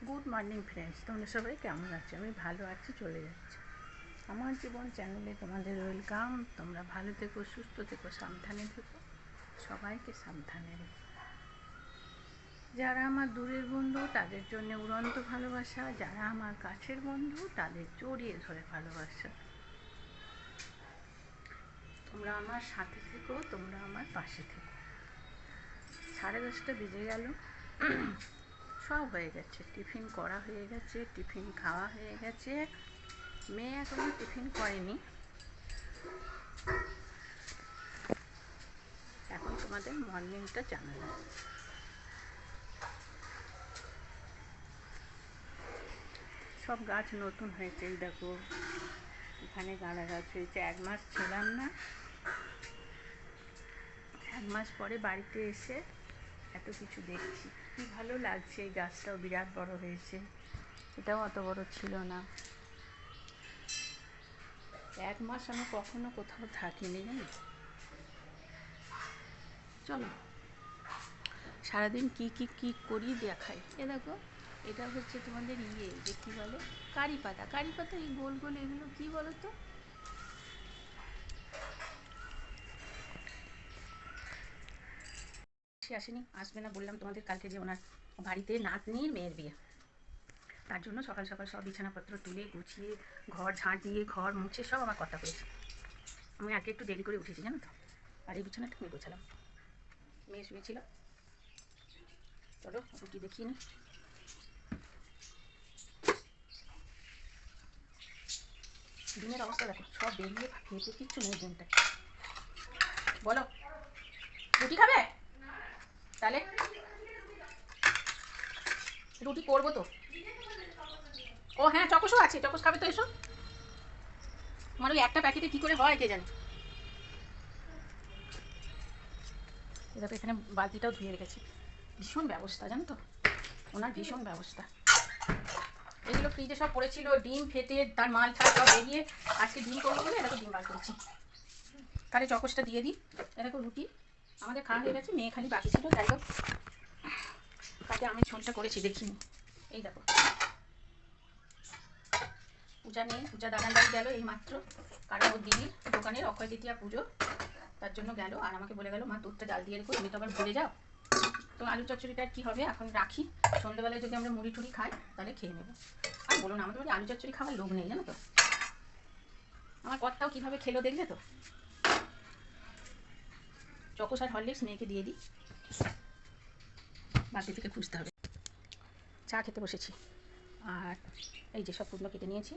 Good morning friends, তোমরা সবাই কেমন আছো? আমি ভালো আছি, চলে যাচ্ছি। আমার জীবন চ্যানেলে তোমাদের ওয়েলকাম। তোমরা ভালো থেকো, সুস্থ থেকো, সাবধানে থেকো, সবাইকে সাবধানে রেখো। যারা আমার দূরের বন্ধু তাদের জন্য উড়ন্ত ভালোবাসা, যারা আমার কাছের বন্ধু তাদের জড়িয়ে ধরে ভালোবাসা। তোমরা আমার সাথে থেকো, তোমরা আমার পাশে থেকো। 10:30 বেজে গেল, সব হয়ে গেছে। টিফিন করা হয়ে গেছে, টিফিন খাওয়া হয়ে গেছে। মেয়ে এখনো টিফিন করেনি। এখন তোমাদের মর্নিংটা জানালাম। সব গাছ নতুন হয়েছে, এই দেখো এখানে গাঁদা গাছ হয়েছে। 1 মাস ছিলাম না, 1 মাস পরে বাড়িতে এসে এত কিছু দেখছি, কি ভালো লাগছে। এই গাছটাও বিরাট বড় হয়েছে, এটাও অত বড় ছিল না। 1 মাস আমি কখনো কোথাও থাকিনি জানো। চলো সারাদিন কি করি দেখাই। এ দেখো, এটা হচ্ছে তোমাদের যে কী বলে, কারি পাতা। কারি পাতা এই গোল গোল, এগুলো কি বলো তো? সে আসেনি, আসবে না বললাম তোমাদের। কালকে যে ওনার বাড়িতে নাতনির মেয়ের বিয়ে, তার জন্য সকাল সকাল সব বিছানাপত্র তুলে গুছিয়ে ঘর ঝাঁট দিয়ে ঘর মুছে সব আমার কথা করেছে। আমি আগে একটু দেরি করে উঠেছি জানো তো। আর এই বিছানাটা আমি গোছালাম, মেয়ে শুয়েছিল। চলো রুটি দেখিয়ে নি। ডিমের অবস্থা দেখো, সব বেরিয়ে ফেটে কিচ্ছু নেই ডিমটা। বলো, রুটি খাবে? তাহলে রুটি করবো তো। ও হ্যাঁ, চকোসও আছে, চকোস খাবে তো, এসো। আমার ওই একটা প্যাকেটে কী করে হয় কে জানে। এবার এখানে বালতিটাও ধুয়ে রেখেছি। ভীষণ ব্যবস্থা জানো তো, ওনার ভীষণ ব্যবস্থা। এগুলো ফ্রিজে সব পড়েছিল, ডিম ফেটে তার মালটা সব বেরিয়ে আজকে ডিম করবো বলে এরকম ডিম বার করেছি। তাহলে চকোসটা দিয়ে দিই। এরকম রুটি আমাদের খাওয়া হয়ে গেছে, মেয়ে খালি বাকি ছিল। যাই হোক, তাকে আমি ঝোলটা করেছি দেখিনি। এই দেখো, পূজা নেই, পূজা দাদার বাড়ি গেল এই মাত্র। কারণ ওর দিদির দোকানের অক্ষয় তৃতীয়া পুজো, তার জন্য গেল। আর আমাকে বলে গেল, মা দুধটা জাল দিয়ে রেখো, তুমি তো আবার ভুলে যাও। তো আলু চচ্চড়িটা কী হবে, এখন রাখি। সন্ধ্যেবেলায় যদি আমরা মুড়ি টুড়ি খাই তাহলে খেয়ে নেবো। আর বলো না, আমাদের বাড়ি আলু চচ্চড়ি খাওয়ার লোভ নেই জানো তো। আমার কর্তাও কীভাবে খেলো দেখলে তো। চকোস আর হরলিক্স মেয়েকে দিয়ে দিই, বাকি থেকে খুঁজতে হবে। চা খেতে বসেছি। আর এই যে সব কুমড়ো কেটে নিয়েছি,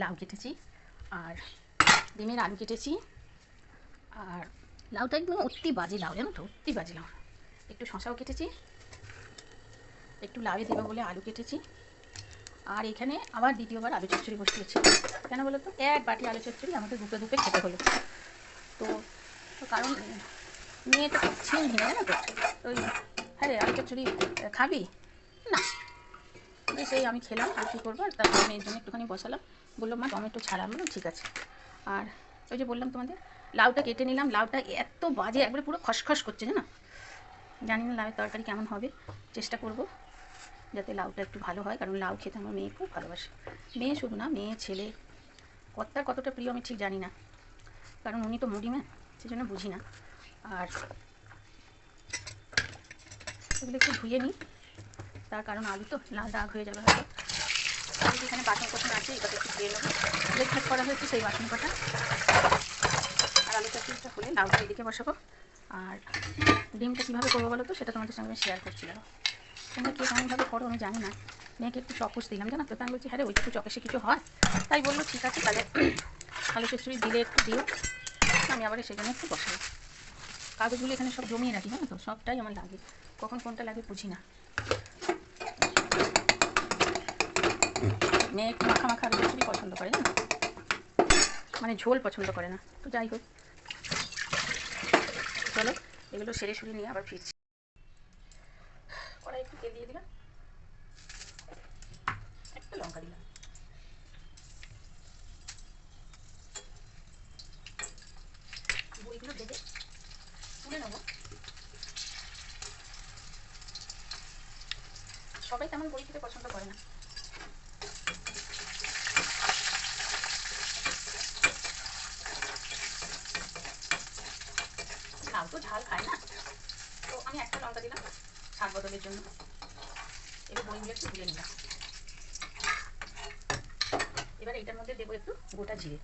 লাউ কেটেছি, আর ডিমের আলু কেটেছি। আর লাউটা একদম অতি বাজে লাউ জানো তো, অতি বাজে লাউ। একটু শশাও কেটেছি, একটু লাউয়ে দেবো বলে আলু কেটেছি। আর এখানে আবার দ্বিতীয়বার আলু চচ্চড়ি বসিয়েছি। কেন বলো তো, এক বাটি আলু চচ্চড়ি আমাকে দুপে দুপে খেতে হলো। তো কারণ মেয়ে তো ছিন ভিনে জানো তো। তো হ্যাঁ রে, আলু চচ্চড়ি খাবি না, সেই আমি খেলাম। আর কী করবো, তারপর মেয়ের জন্য একটুখানি বসালাম। বললো মা টমেটো ছাড়া, বললাম ঠিক আছে। আর ওই যে বললাম তোমাদের, লাউটা কেটে নিলাম। লাউটা এত বাজে, একবারে পুরো খসখস করছে জানো। জানি না লাউয়ের তরকারি কেমন হবে, চেষ্টা করব যাতে লাউটা একটু ভালো হয়। কারণ লাউ খেতে আমার মেয়ে খুব ভালোবাসে। মেয়ে শুধু না, মেয়ে ছেলে, কর্তার কতটা প্রিয় আমি ঠিক জানি না, কারণ উনি তো মুডি ম্যান, সেই জন্য বুঝি না। আর এগুলো একটু ধুয়ে নিই, তার কারণ আলু তো লাল দাগ হয়ে যাবে হয়তো। এখানে বাসন কোসন আছে, এটাকে একটু ধুয়ে নেবো। ব্রেকফাস্ট করা হয়েছে সেই বাসন কটা। আর আলু চচ্চড়িটা হলে লাউটা এদিকে বসাবো। আর ডিমটা কীভাবে করবো বলো তো, সেটা তোমাদের সঙ্গে শেয়ার করছিলাম। তোমরা কে কেমনভাবে করো আমি জানি না। মেয়েকে একটু চকোস দিলাম জানো তো, আমি বলছি হ্যাঁ রে, ওইটা একটু চকেসে কিছু হয়। তাই বললো ঠিক আছে, তাহলে আলু চচ্চড়ি দিলে একটু দিও। আমি আবার সেজন্য একটু বসাই। কাগজগুলো এখানে সব জমিয়ে রাখি জানো তো, সবটাই আমার লাগে, কখন কোনটা লাগে বুঝি না। মেয়ে একটু মাখা মাখা আলু চচ্চড়ি পছন্দ করে না, মানে ঝোল পছন্দ করে না। তো যাই হোক, চলো এগুলো সেরে সুরে নিয়ে আবার ফিরছি। কড়াই একটু তেল দিয়ে দিলাম, একটা লঙ্কা দিলাম, বইগুলো ভেজে তুলে নেবো। সবাই তেমন বড়ি খেতে পছন্দ করে না। লাউ তো ঝাল খায় না, তো আমি একটা লঙ্কা দিলাম স্বাদ বদলের জন্য। এবার বড়িগুলো একটু তুলে নিলাম। এবার এটার মধ্যে দেবো একটু গোটা জিরে,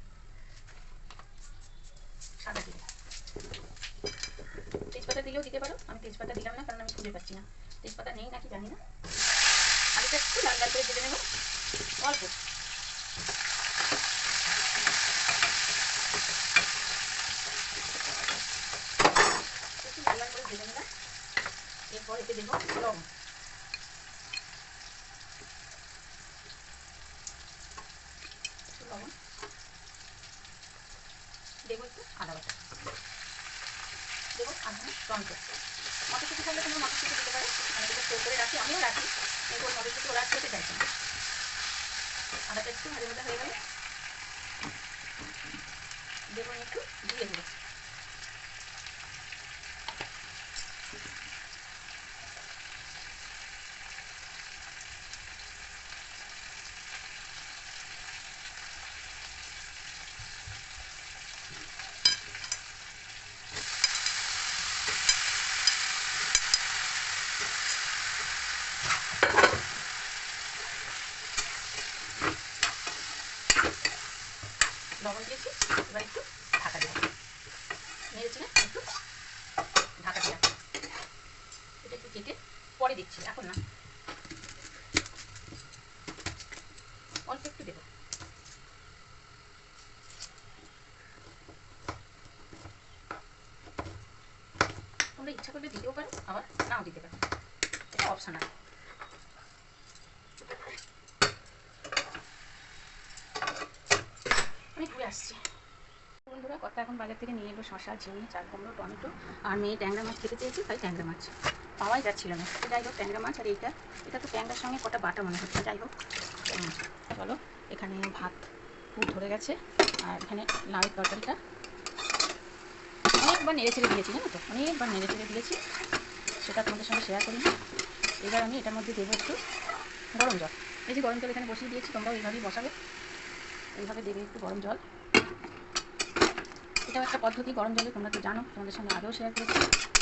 সাদা জিরে। তেজপাতা দিলেও দিতে পারো, আমি তেজপাতা দিলাম না কারণ আমি খুঁজে পাচ্ছি না। তেজপাতা নেই নাকি জানি না। আলুটা একটু লাল লাল করে ভেজে নেব অল্প। একটু লাল লাল করে ভেজে নিলাম। এরপর এতে দেবো লবণ, লবণ দেবো, একটু আদা বাটা দেবো, আদা টমেটো। মটরশুঁটি থাকলে তোমরা মটরশুঁটি দিতে পারো, আমি যেটা স্টোর করে রাখি, আমিও রাখি, কিন্তু ওই মটরশুঁটি ওরা খেতে চাইছে না। আদাটা একটু ভাজা ভাজা হয়ে গেলে দেবো একটু জিরে গুঁড়ো, লবণ দিয়েছি। এবার একটু ঢাকা দেবো, নেড়েছিলে একটু ঢাকা দিলাম। এটা একটু কেটে পরে দিচ্ছি, এখন না, অল্প একটু দেবো। তোমরা ইচ্ছা করলে দিতেও পারো, আবার নাও দিতে পারো, এটা অপশনাল। আমি ঘুরে আসছি। বন্ধুরা, কথা এখন বাজার থেকে নিয়ে এলো শশা, ঝিঙে, চাল কুমড়ো, টমেটো, আর মেয়ে ট্যাংরা মাছ খেতে চেয়েছি, তাই ট্যাংরা মাছ পাওয়াই যাচ্ছিল না। যাই হোক, ট্যাংরা মাছ, আর এটা তো ট্যাংরার সঙ্গে কটা বাটা মনে হচ্ছে। যাই হোক, চলো, এখানে ভাত খুব ধরে গেছে, আর এখানে লাউয়ের তরকারিটা অনেকবার নেড়ে চেড়ে দিয়েছি, জানো তো, অনেকবার নেড়ে চেড়ে দিয়েছি, সেটা তোমাদের সঙ্গে শেয়ার করি। এবার আমি এটার মধ্যে দেবো একটু গরম জল। এই যে গরম জল এখানে বসিয়ে দিয়েছি, তোমরাও এইভাবেই বসাবে, এইভাবে দেবে একটু গরম জল। এটাও একটা পদ্ধতি গরম জলে, তোমরা তো জানো, তোমাদের সঙ্গে আগেও শেয়ার করেছি।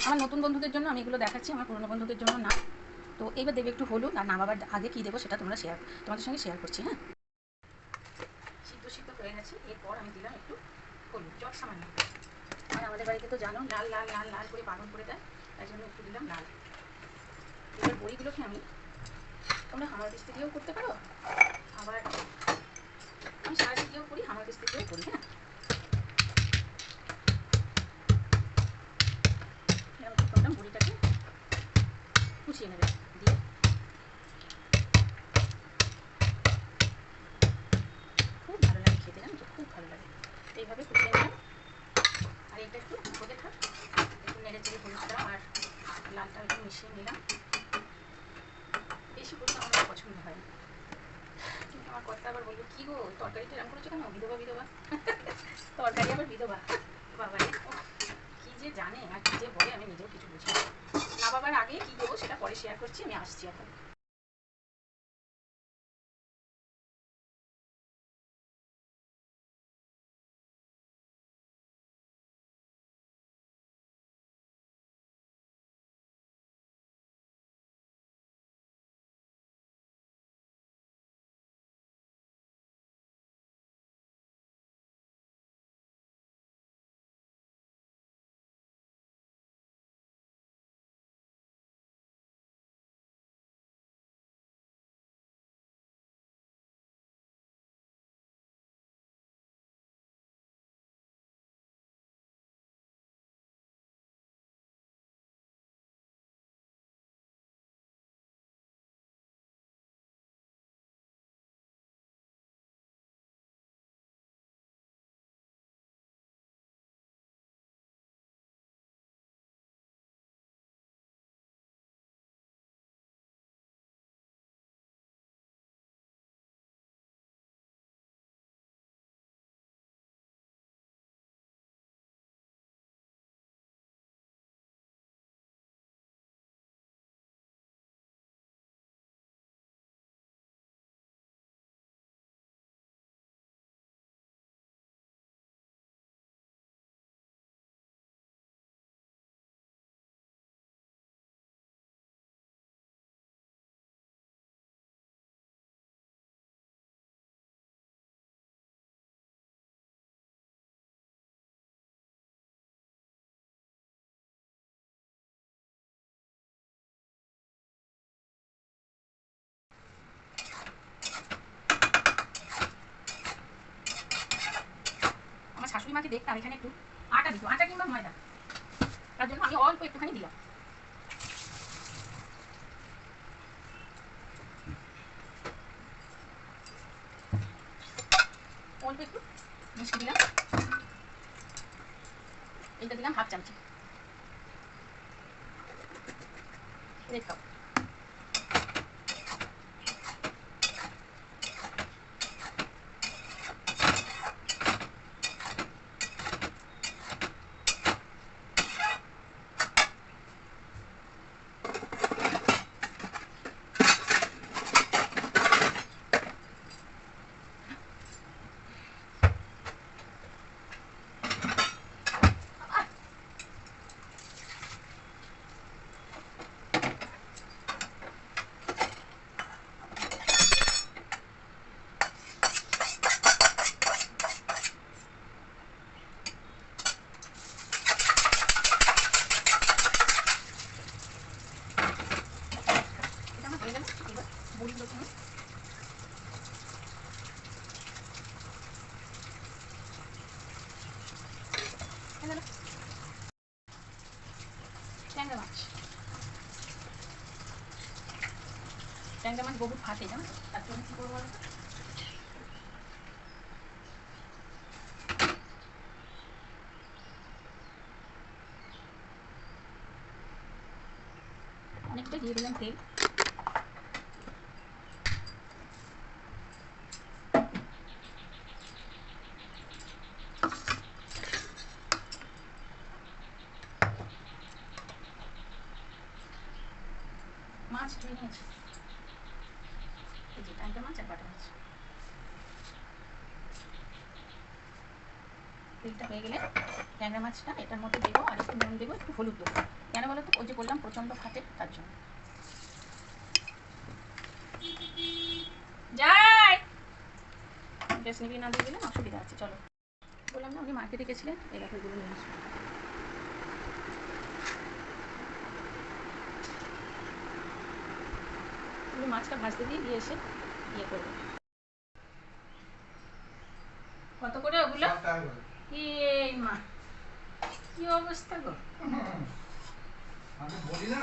আমার নতুন বন্ধুদের জন্য আমি এগুলো দেখাচ্ছি, আমার পুরনো বন্ধুদের জন্য না। তো এইবার দেবে একটু হলুদ, আর নামাবার আগে কী দেবো সেটা তোমাদের সঙ্গে শেয়ার করছি। হ্যাঁ, সিদ্ধ হয়ে গেছে। এরপর আমি দিলাম একটু হলুদ, জল সামান্য। আর আমাদের বাড়িতে তো জানো লাল লাল লাল লাল করে পালন করে দেয়, তাই জন্য একটু দিলাম লাল। এবার বড়িগুলোকে আমি, তোমরা হামালদিস্তা দিয়েও করতে পারো, আবার আমি সারাদিন দিয়েও করি, হামালদিস্তা দিয়েও করি। হ্যাঁ, তোমরা বড়িটাকে কুচিয়ে নেবে, দিয়ে খুব ভালো লাগে খেতে, জানো তো, খুব ভালো লাগে। এইভাবে কুচিয়ে নিলাম, আর এটা একটু হতে থাক, একটু নেড়ে চেড়ে হলুদটা আর লালটা একটু মিশিয়ে নিলাম। বেশি করে আমার পছন্দ হয় না, কিন্তু আমার কথা আবার বলবো কী গো, তরকারিটা এরকম করেছো কেন, বিধবা বিধবা তরকারি আবার বিধবা, বাবা কি যে জানে আর কি যে বলে আমি নিজেও কিছু বুঝি না। বাবার আগে কি দেবো সেটা পরে শেয়ার করছি, আমি আসছি এখন। দেখতাম এখানে একটু আটা দিত, আটা কিংবা ময়দা, তার জন্য আমি অল্প একটুখানি দিলাম। অল্প একটু মিষ্টি দিলাম, এইটা দিলাম হাফ চামচি রেড কাপ। ট্যাংরা মাছ, ট্যাংরা মাছ বহুত ফাটে জানো, তার জন্য কি করবো বলো তো, অনেকটা দিয়ে দিলাম তেল। মাছ ধুয়ে নিয়েছি, এই যে ট্যাংরা মাছ আর বাটা মাছ। তেলটা হয়ে গেলে ট্যাংরা মাছটা এটার মধ্যে দেবো, আর একটু নুন দেবো, একটু হলুদ দেবো। কেন বলো তো, ওই যে বললাম প্রচণ্ড ফাটে তার জন্য। যাই গ্যাস নিবি না দিয়ে দিলে অসুবিধা আছে। চলো, বললাম না উনি মার্কেটে গেছিলেন, এই দেখো এগুলো নিয়ে আসবো। উনি মাছটা ভাজতে দিয়ে এসে ইয়ে করবে। কত করে ওগুলো? এই মা, কি অবস্থা গো। আমি বলি না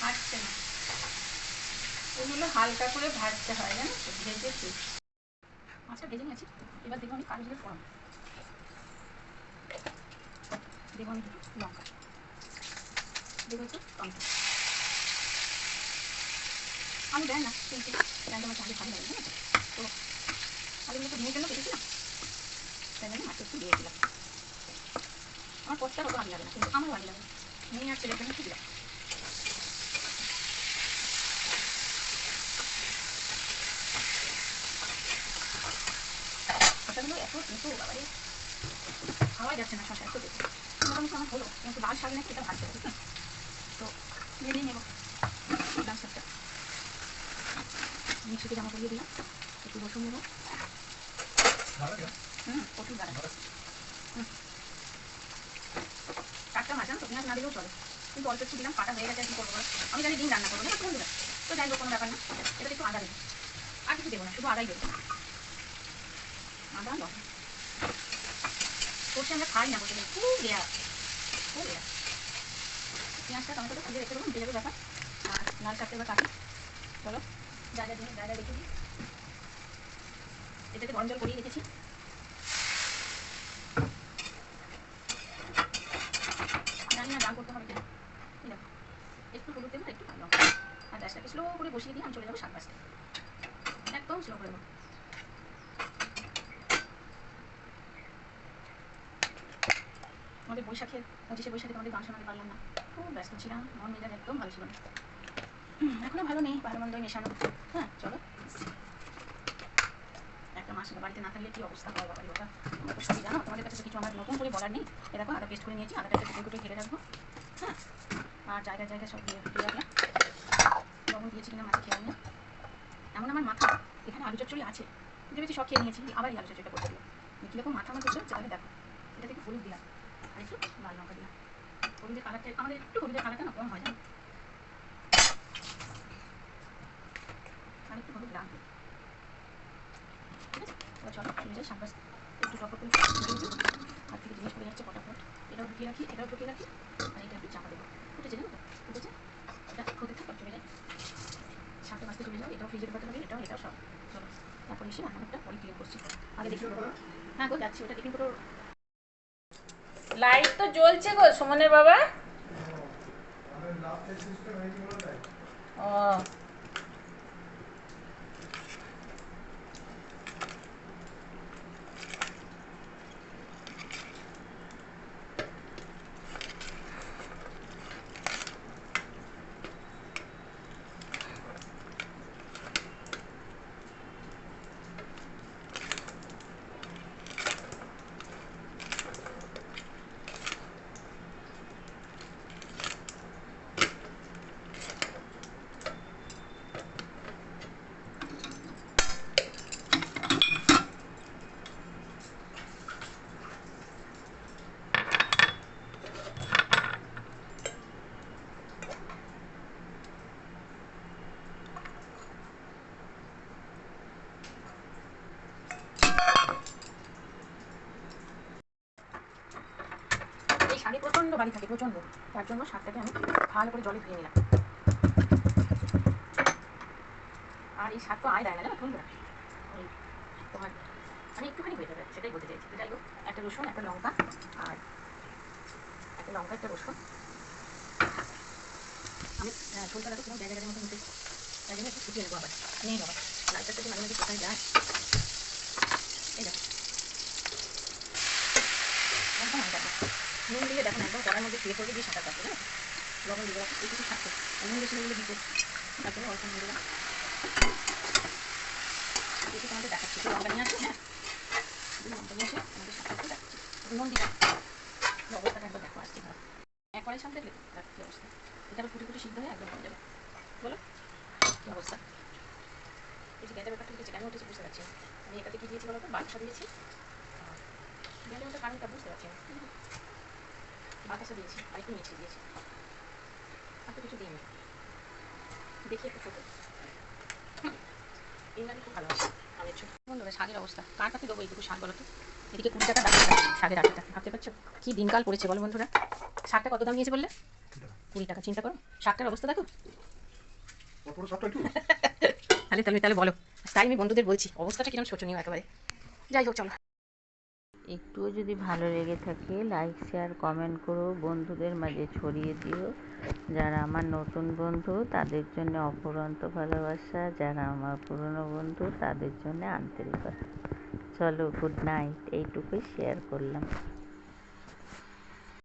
হাঁটছে না, ওইগুলো হালকা করে ভাজতে হয় জানো তো, ভেজেছি। মাছটা ভেজে নিয়েছি, এবার দেবো আমি কালো জিরে ফোড়ন, দেবো আমি দুটো লঙ্কা, দেবো একটু টমেটো। আমি দেয় না কিন্তু ট্যাংরা মাছ আলু ভালো লাগে না, তো আলুগুলো তো ডিমের জন্য কেটেছি না, তাই জন্য মাছটা একটু দিয়ে দিলাম। আমার কষ্টা হতো ভালো লাগে না, কিন্তু আমার ভালো লাগে, মেয়ে আর ছেলের জন্য ঠিক লাগে। শশাগুলো এত কিন্তু বাবারে খাওয়া যাচ্ছে না, শশা এত বেশি। মোটামুটি আমার হলো, কিন্তু লাল শাক নাকি এটা ভাজতে হবে, ঠিক না? তো ভেজে নেবো লাল শাকটা। মিক্সিতে জামা করিয়ে দিলাম, একটু রসুন নেবো, প্রচুর গাড়া। টাটকা মাছ জানো তো, পেঁয়াজ না দিলেও চলে, কিন্তু অল্প একটু দিলাম, কাটা হয়ে গেছে, আর কি করবো বলো? আমি জানি ডিম রান্না করবো না বন্ধুরা, তো যাই হোক কোনো ব্যাপার না। এটাতে একটু আদা দেবো, আর কিছু দেবো না, শুধু আদাই দেবো, আদা লবণ। সরষে আমরা খাই না বলতে গেলে, খুব রেয়ার, খুব রেয়ার। পেঁয়াজটা টমেটোটা খুঁজে রেখে দেবো, উঠে যাবে ব্যাপার। আর লাল শাকটা এবার কাটি। চলো যা যা জিনিস যা যা রেখে দিই, এটাতে গরম জল করিয়ে রেখেছি, জানি না ডাল করতে হবে কিনা। এই দেখো একটু হলুদ দেবো, একটু লঙ্কা, আর গ্যাসটাকে স্লো করে বসিয়ে দিয়ে আমি চলে যাবো শাক ভাজতে, একদম স্লো করে দেবো। আমাদের বৈশাখের 25শে বৈশাখে তোমাদের গান শোনাতে পারলাম না, খুব ব্যস্ত ছিলাম, মন মেজাজ একদম ভালো ছিল না। এখনো ভালো নেই, ভালো মন্দই মেশানো। হ্যাঁ চলো, একটা মাস বাড়িতে না থাকলে কি অবস্থা হয় বাবা ওটা তোমরা তো সবই জানো, তোমাদের কাছে তো কিছু আমার নতুন করে বলার নেই। এ দেখো আদা পেস্ট করে নিয়েছি, আদাটা একটা কুটে ঘিরে রাখবো। হ্যাঁ, আর জায়গায় জায়গায় সব দিয়ে রাখলাম। লবণ দিয়েছি কিনা মাছে খেয়াল নেই। এমন আমার মাথা, এখানে আলু চচ্চড়ি আছে, ভেবেছি সব খেয়ে নিয়েছি, আবার এই আলু চচ্চড়িটা করতে দিলাম। কীরকম মাথা আমার করতে হচ্ছে তাহলে দেখো। এটা থেকে হলুদ দিলাম আর একটু লাল লঙ্কা দিলাম। হলুদের কালারটা আমাদের একটু হলুদের কালারটা না কম হয় জানো, আর একটু হলুদ লাগবে। ঠিক আছে, এবার চলো চলে যাই সামনে, একটু টক করে হাত থেকে জিনিস পড়ে যাচ্ছে ফটাফট। এটাও ঢুকিয়ে রাখি, এটাও ঢুকিয়ে রাখি, আর এটা একটু চাপা দেবো। উঠেছে জানো তো, উঠেছে। এটা হতে থাক, চলে যায় সামনে বাঁচতে চলে যাও। এটাও ফ্রিজে ঢোকাতে হবে, এটাও সব। চলো তারপর এসে রান্নাঘরটা পরে ক্লিন করছি। আগে দেখি হ্যাঁ গো যাচ্ছি, ওটা টিফিন করে। লাইট তো জ্বলছে গো সুমনের বাবা। ও এই শাড়ি প্রচণ্ড বাড়ি থাকে, প্রচণ্ড। তার জন্য শাকটাকে আমি ভালো করে জলে ধুয়ে নিলাম। আর এই শাক তো আয় দেয় না জানো বন্ধুরা, ওই তোমার মানে একটুখানি হয়ে যাবে, সেটাই বলতে চাইছি। যাই হোক, একটা রসুন, একটা লঙ্কা, আর একটা লঙ্কা, একটা রসুন। আমি ঝোলটা তোমার জায়গা জায়গার মতো নিতে, তাই জন্য একটু ফুটিয়ে নেবো আবার। নেই বাবা, লালটা থেকে মাঝে মাঝে কোথায় যায়। এই দেখো একদম আমি দেখো নুন দিলে দেখো না একদম কড়ার মধ্যে শুয়ে পড়বে, দিয়ে সাঁতার কাটবে জানো। লবণ দিলে রাখো, একটু থাকছে, নুন বেশি দিলে দিতে, তার জন্য অল্প নুন দিলাম। দেখি তোমাদের দেখাচ্ছি, একটু লঙ্কা নিয়ে আসছি। হ্যাঁ, লঙ্কা নিয়ে এসে আমাদের সাঁতার দেখাচ্ছি, নুন দিলাম। অবস্থাটা একবার দেখো আসছে খারাপ। এক কড়াই সামনে দেখলে দেখো কী অবস্থা। এটা আবার ফুটি ফুটি সিদ্ধ হয়ে একদম হয়ে যাবে। বলো কী অবস্থা। এই যে গ্যাসের ব্যাপারটা উঠেছে, কেন উঠেছে বুঝতে পারছি না। আমি এটাতে কী দিয়েছি বলো তো, বাতাসা দিয়েছি। গ্যাসের মধ্যে কারণটা বুঝতে পারছি না, বাতাসা দিয়েছি আর একটু মিষ্টি দিয়েছি, আর তো কিছু দিইনি। দেখি একটু ছোটো ইংরাজি খুব ভালো আছে আমের ছোট। বন্ধুরা শাকের অবস্থা, কার কাছে দেবো এইটুকু শাক বলো তো। এদিকে 20 টাকা দাম শাকের আটাটা, ভাবতে পারছো কী দিনকাল পড়েছে বলো বন্ধুরা। শাকটা কত দাম নিয়েছে বললে? 20 টাকা। চিন্তা করো শাকটার অবস্থা দেখো। তাহলে তাহলে তাহলে বলো, তাই আমি বন্ধুদের বলছি অবস্থাটা কিরকম শোচনীয় একেবারে। যাই হোক চলো। একটুও যদি ভালো লেগে থাকে লাইক শেয়ার কমেন্ট করো, বন্ধুদের মাঝে ছড়িয়ে দিও। যারা আমার নতুন বন্ধু তাদের জন্য অফুরন্ত ভালোবাসা, যারা আমার পুরনো বন্ধু তাদের জন্য আন্তরিকতা। চলো গুড নাইট, এইটুকুই শেয়ার করলাম।